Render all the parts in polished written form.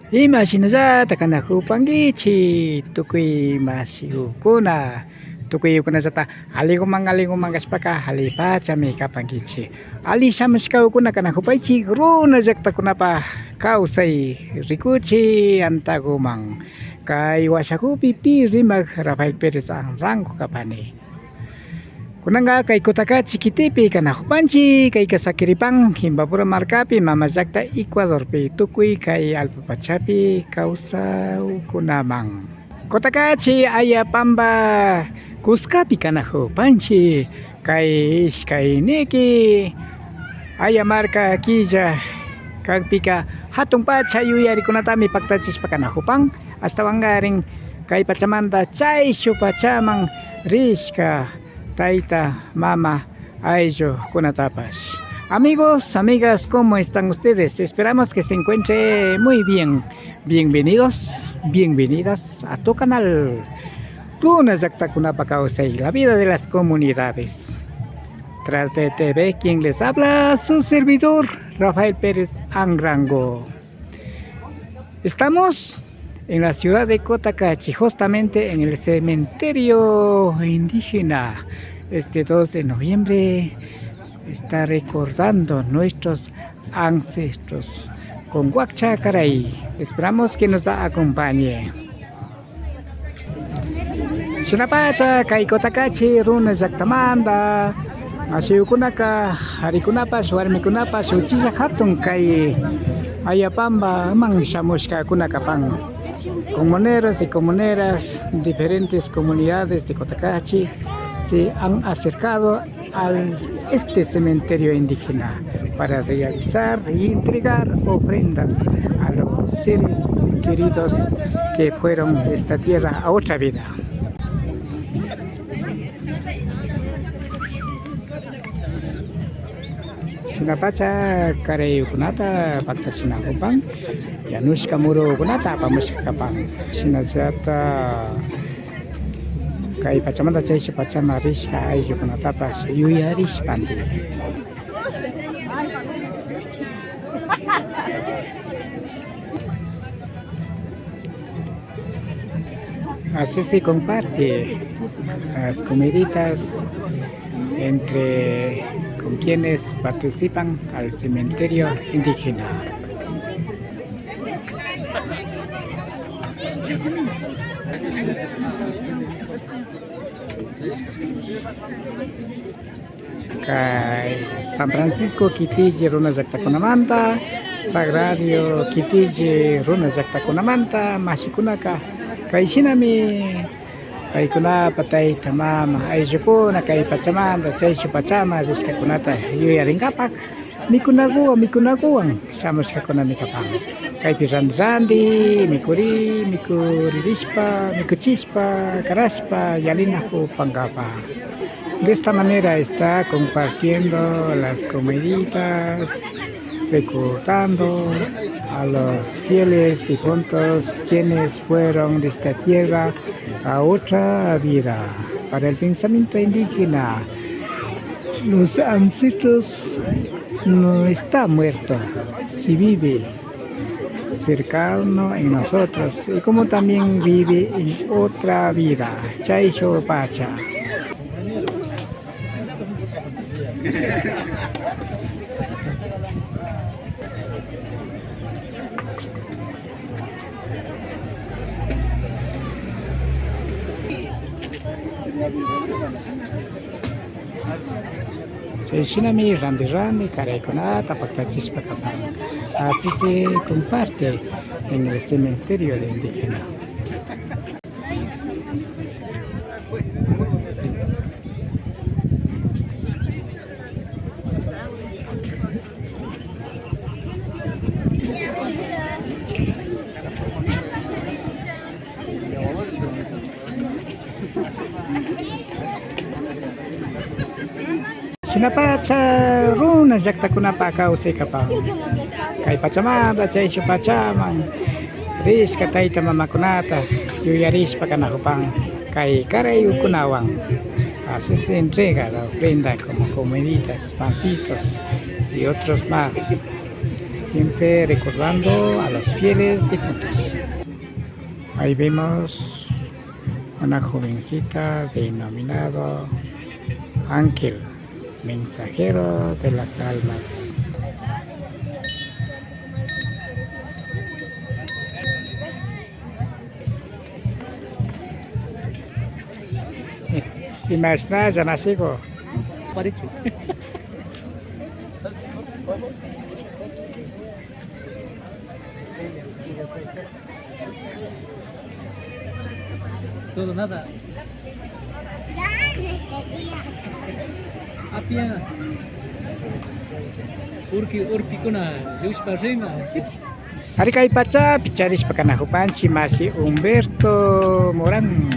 Imashinallata kanajupankichik tukuy masiyukuna tukuykuna alliguman kashpaqa allipachami kapankichik alli shamushkakuna kanajupaychik runa llaqtakunapaq kawsay rikuchik antagoman kay washakupi pi rimaq Rafael Pérez Anrango kapani. Kunanqa kay kutaqa chiquitipi kanajupanchik kay Saquiripan Jimbapura markapi mama llaqta Ecuadorpi tukuy kay allpapachapi kawsawkunaman. Kutaqa Ayapamba Cuscapi kanajupanchik kay ishkayniki Ayamarka quilla kaypika hatun pacha yuyarikunatami paktachishpa kanajupan ashtawankarin kay pachamanta chayshu pachaman rishka Taita, mama, ayllu kunatapash. Amigos, amigas, ¿cómo están ustedes? Esperamos que se encuentre muy bien. Bienvenidos, bienvenidas a tu canal. Tuna Llaqtakunapa Kawsay, la vida de las comunidades. Tras de TV, quien les habla, su servidor, Rafael Pérez Anrango. Estamos en la ciudad de Cotacachi, justamente en el cementerio indígena. Este 2 de noviembre está recordando nuestros ancestros con Huacchacaray. Esperamos que nos acompañe. Shinapacha kay Cotacachi runa llaqtamanta masiyukunaka harikunapas warmikunapas uchilla hatun kay Ayapamba man shamushkakunakapan. Comuneros y comuneras, diferentes comunidades de Cotacachi se han acercado a este cementerio indígena para realizar y entregar ofrendas a los seres queridos que fueron de esta tierra a otra vida. Sinapacha karayukunata paktashinakupan yanushka murukunata apamushkapan shinallata kay pachamanta chayshu pachama rishka ayllukunatapas yuyarishpanti. Así se comparte las comiditas entre con quienes participan al cementerio indígena. San Francisco Kitille Runa Llaqtakunamanta, Sagrario Kitille Runa Llaqtakunamanta, Mashikunaka Kaishinami Kaikunapa Tayta mama ayllukuna kay pachamanta chayshu pachama rishkakunata yuyarinkapak mikunakuwan shamushkakunami kapan kaypi randi mikuririshpa mikuchishpa karashpa yalinakupankapa. De esta manera está compartiendo las comiditas, recordando a los fieles difuntos quienes fueron de esta tierra a otra vida. Para el pensamiento indígena, los ancestros no está muerto, si vive cercano en nosotros y como también vive en otra vida. Chaysho Pacha. Shinami randi karaykunata paktachishpa kapan. Así se comparte en el cementerio de indígena. Sinapacha runa llaqtakunapa kawsay kapan kay pachamanta chayshu pachaman rishka tayta mamakunata yuyarishpa kanajupan kay karayukunawan. Así se entrega la ofrenda como comiditas, pancitos y otros más siempre recordando a los fieles difuntos. Ahí vemos una jovencita denominado Ángel, mensajero de las almas. Imagina, ya nasigo. Todo nada. Apia. Urki kuna Luis Barrenga. Hari kay pacha picharis pakanakupan si Masi Humberto Morán.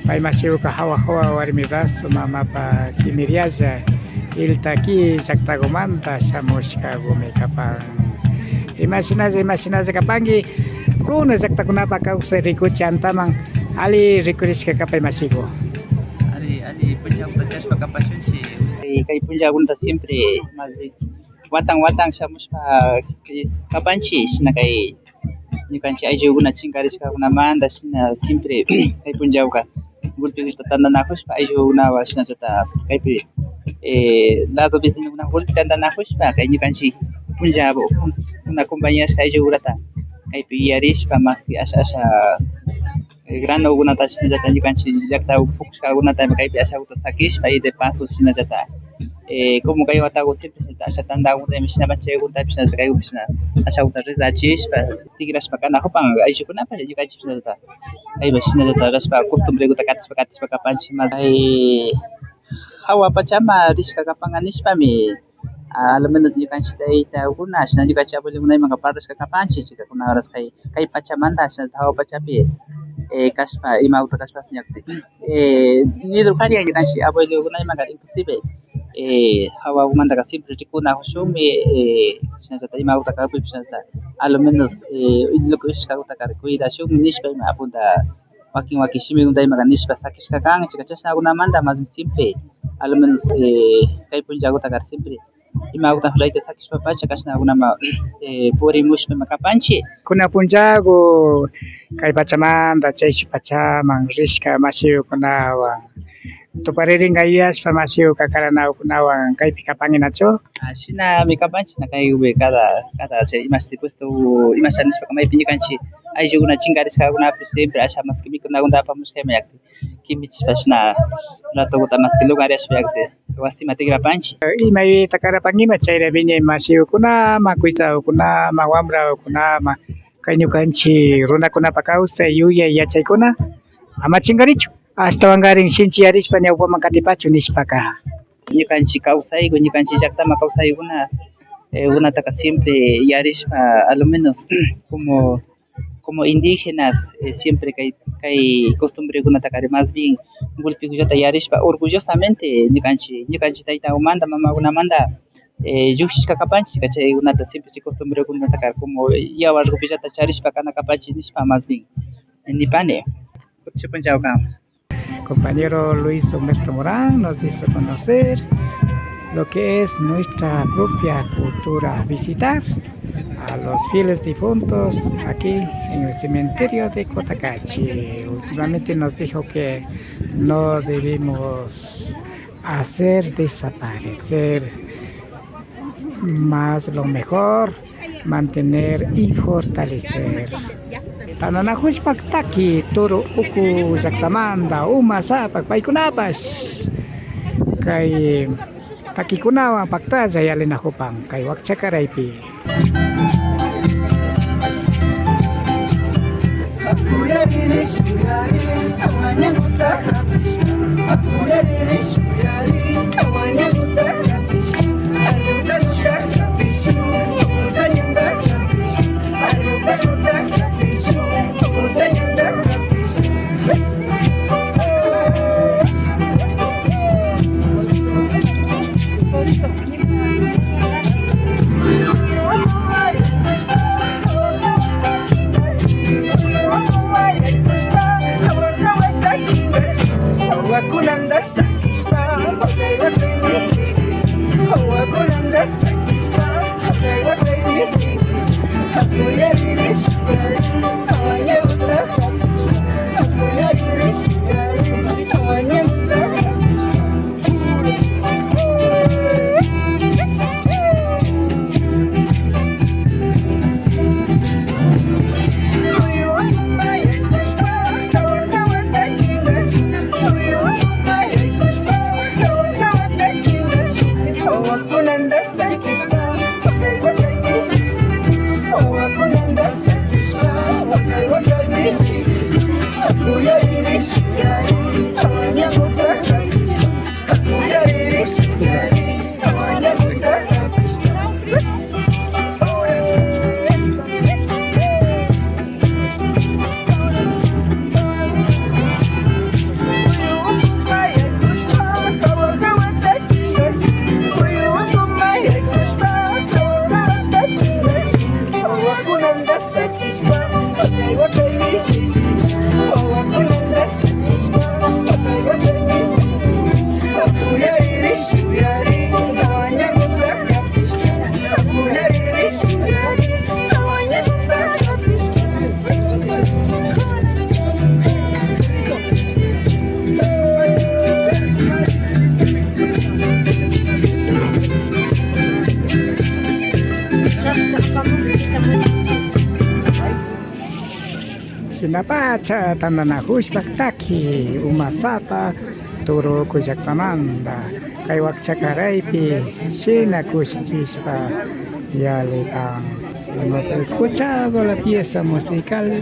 Pai masih ka hawa-hawa warmiras mama pa kimiriaja iltaki saktagomanta samuska gume kapang imaginaze kapangi kuna saktagunapa ka useriku chantamang ali rikuris ka kapay masigo ali punjab tajas pakapasun si kay punjab unta siempre mas watang samus pa kapanchi sina kay nikanchi ayuguna chingaris ka una manda sina siempre kay punjab ka golpe gusta tanda nakush pa ayo una wasna jata kaipi lado vecino una golpe tanda nakush pa kay nikanchi punjab una compañía kay ayo urata kaipi yaris pa mas ki asa grano una tasna jata nikanchi jakta upuks ka una time kaipi asa uta sakish pa de paso sina jata como kayo atago siempre asa tanda una mishna bache una pisna kayo pisna asa uta rezachish pa tigras pa kana hopang ayo kuna pa nikanchi pisna jata ay basina jata raspa costumbre guta katis pa kapanchi mas ay hawa pachama riska kapanganis pa mi alam menos ni kanchi ta una sina ni kacha boleh munai mga patas ka kapanchi chika kuna ras kay pachamanda sina hawa pachapi kaspa ima uta kaspa nyakti ni do kari ni kanchi abole munai mga imposible hawa umanda ka siempre tikuna husumi sina jata ima uta ka sina jata alam menos lo que es ka uta ka cuidación nispa ima apunta waking shimi undai maga nispa sakis ka kang chika chasna una manda mas simple al menos kay punjago ta kar simple ima uta flaita sakis pa pacha kasna una ma pori mushpe makapanchi kuna punjago kay pachamanda chaishi pachamang riska masiu kunawa tu pariring ayas pamasiu kakarana kunawa kay pikapangin nacho sina mikapanchi na kay ube kada che imas puesto imas anis pa kamay pinyikanchi ay juguna chingaris ka una siempre asa mas kimi kuna unda pa muske mayakti kimichis pasna rato guta mas ki lugares mayakti wasti matigra panchi imay takara pangima chaira binya masiu kuna makuita kuna mawamra kuna ma kanyu kanchi runa kuna pakausa yuya yachay kuna ama chingarichu hasta wangaring sinchiaris pa niya upamangkatipacho nispaka nikanchi kausay go nikanchi jakta makausay una taka siempre yaris pa al menos como indígenas siempre kay costumbre guna takare más bien golpe gujata yaris pa orgullosamente nikanchi taita umanda mama una manda yushis kapanchi kachay una ta siempre costumbre guna takar como yawar rupijata charis pa kana kapanchi nispa más bien nipane kutsupunjao kam. Compañero Luis Humberto Morán nos hizo conocer lo que es nuestra propia cultura, visitar a los fieles difuntos aquí en el cementerio de Cotacachi. Últimamente nos dijo que no debemos hacer desaparecer, más lo mejor mantener y fortalecer. Tananahuis paktaki turo uku saktamanda umasa pagpaikunapas kay takikunawa pakta jayalin ako pang kay wakchakaraypi. Sinapacha tananahushpak taki umasapa turo kujaktamanda kay wakchakaraypi shina kushichispa yali ang hemos escuchado la pieza musical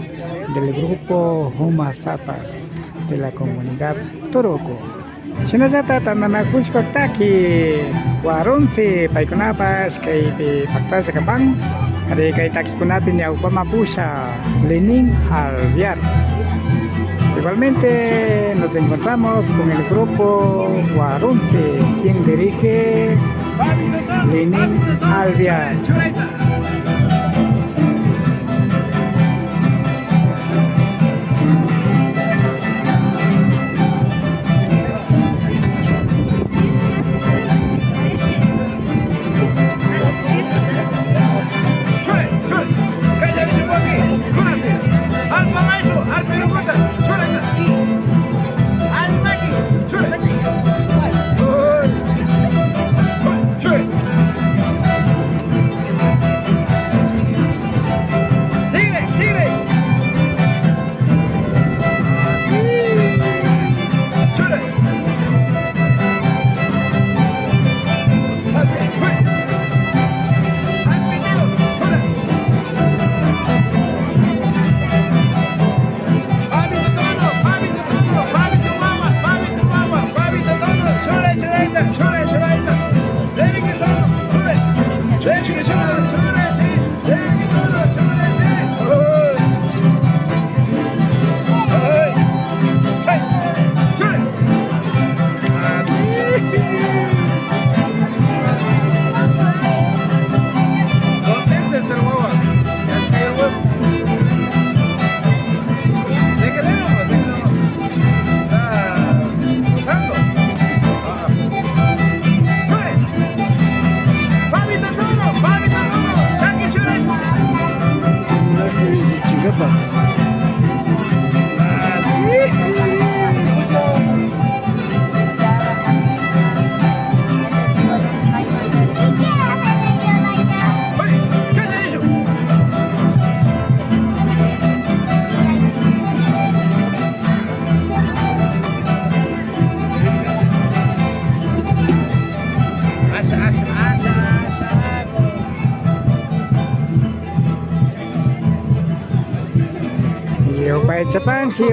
del grupo Humasapas de la comunidad Toroco. Sinasata tananahushpak taki warunsi paikunapas kay paktas kabang hari kay taki kunapin ya upamapusa Lenin Alviar. Igualmente nos encontramos con el grupo Guarunce, quien dirige Lenin Alviar.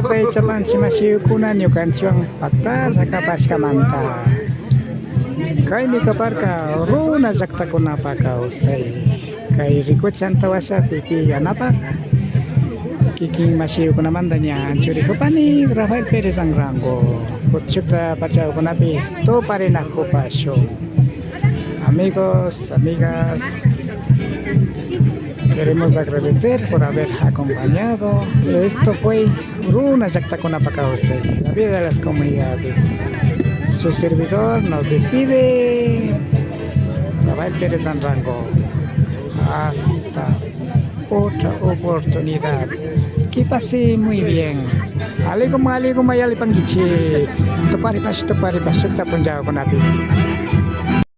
Upay chapansi masiyukunan yung kansyong pakta sa kapaskamanta. Kay mi kaparka runa sakta ko napakausay. Kay rikot santawasa piki yanapak. Kiki masiyuko naman danyan. Suri ko pa ni Rafael Perez ang rango. Kutsukta pachaw ko napi. To pa rin ako pasyo. Amigos, amigas, queremos agradecer por haber acompañado. Esto fue Runa Yaktakuna Pacause, la vida de las comunidades. Su servidor nos despide. Rafael Pérez Rango. Hasta otra oportunidad. Que pase muy bien. Aligum ayali panggichi. Tupari pas tapon jawa ko natin.